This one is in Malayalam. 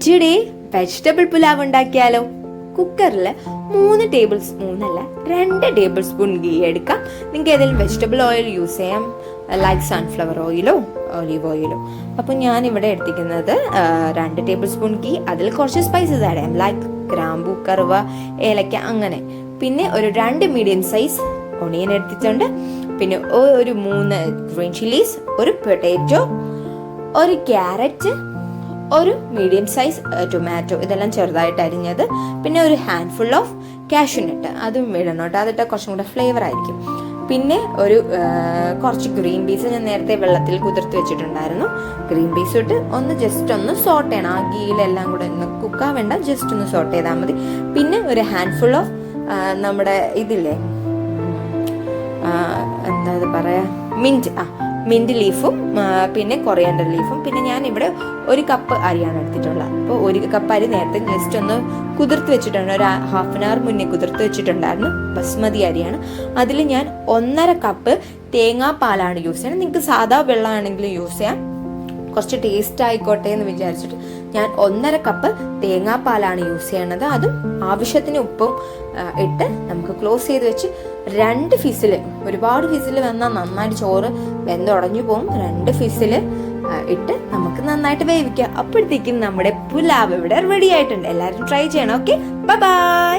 ടുഡേ വെജിറ്റബിൾ പുലാവ് ഉണ്ടാക്കിയാലോ? കുക്കറിൽ 3 ടേബിൾ സ്പൂണല്ല 2 ടേബിൾ സ്പൂൺ ഗീ എടുക്കാം. നിങ്ങൾക്ക് ഏതെങ്കിലും വെജിറ്റബിൾ ഓയിൽ യൂസ് ചെയ്യാം, ലൈക്ക് സൺഫ്ലവർ ഓയിലോ ഒലീവ് ഓയിലോ. അപ്പോൾ ഞാനിവിടെ എടുത്തിരിക്കുന്നത് 2 ടേബിൾ സ്പൂൺ ഗീ. അതിൽ കുറച്ച് സ്പൈസസ് ആഡ് ചെയ്യാം, ലൈക്ക് ഗ്രാമ്പൂ, കറുവ, ഏലക്ക അങ്ങനെ. പിന്നെ ഒരു 2 മീഡിയം സൈസ് ഒണിയൻ എടുത്തിട്ടുണ്ട്. പിന്നെ ഒരു 3 ഗ്രീൻ ചില്ലീസ്, ഒരു പൊട്ടാറ്റോ, ഒരു ക്യാരറ്റ്, ഒരു മീഡിയം സൈസ് ടൊമാറ്റോ, ഇതെല്ലാം ചെറുതായിട്ട് അരിഞ്ഞത്. പിന്നെ ഒരു ഹാൻഡ്ഫുൾ ഓഫ് കാഷ്യൂനട്ട്, അതും ഇടണം കേട്ടോ, അതിട്ട് കുറച്ചും കൂടെ ഫ്ലേവർ ആയിരിക്കും. പിന്നെ ഒരു കുറച്ച് ഗ്രീൻ പീസ് ഞാൻ നേരത്തെ വെള്ളത്തിൽ കുതിർത്ത് വെച്ചിട്ടുണ്ടായിരുന്നു. ഗ്രീൻ പീസ് ഇട്ട് ജസ്റ്റ് ഒന്ന് സോട്ട് ചെയ്യണം. ആ ഗീലെല്ലാം കൂടെ ഒന്ന് കുക്കാവേണ്ട, ജസ്റ്റ് ഒന്ന് സോട്ട് ചെയ്താൽ മതി. പിന്നെ ഒരു ഹാൻഡ്ഫുൾ ഓഫ് നമ്മുടെ ഇതില്ലേ, എന്താ പറയാ, മിൻറ്റ് ലീഫും പിന്നെ കൊറിയാൻഡർ ലീഫും. പിന്നെ ഞാൻ ഇവിടെ 1 കപ്പ് അരിയാണ് എടുത്തിട്ടുള്ളത്. അപ്പോൾ 1 കപ്പ് അരി നേരത്തെ ജസ്റ്റ് ഒന്ന് കുതിർത്ത് വെച്ചിട്ടുണ്ട്, ഒരു ഹാഫ് ആൻ അവർ മുന്നേ കുതിർത്ത് വെച്ചിട്ടുണ്ടായിരുന്നു. ബസ്മതി അരിയാണ്. അതിൽ ഞാൻ 1.5 കപ്പ് തേങ്ങാപ്പാലാണ് യൂസ് ചെയ്യുന്നത്. നിങ്ങൾക്ക് സാധാ വെള്ളമാണെങ്കിലും യൂസ് ചെയ്യാം, കുറച്ച് ടേസ്റ്റ് ആയിക്കോട്ടെ എന്ന് വിചാരിച്ചിട്ട് ഞാൻ 1.5 കപ്പ് തേങ്ങാപ്പാലാണ് യൂസ് ചെയ്യണത്. അതും ആവശ്യത്തിന് ഉപ്പും ഇട്ട് നമുക്ക് ക്ലോസ് ചെയ്ത് വെച്ച് 2 ഫിസിൽ, ഒരുപാട് ഫിസിൽ വന്നാൽ നന്നായിട്ട് ചോറ് വെന്തുടഞ്ഞു പോകും. 2 ഫിസിൽ ഇട്ട് നമുക്ക് നന്നായിട്ട് വേവിക്കാം. അപ്പോഴത്തേക്കും നമ്മുടെ പുലാവ് ഇവിടെ റെഡി ആയിട്ടുണ്ട്. എല്ലാവരും ട്രൈ ചെയ്യണം. Okay, by.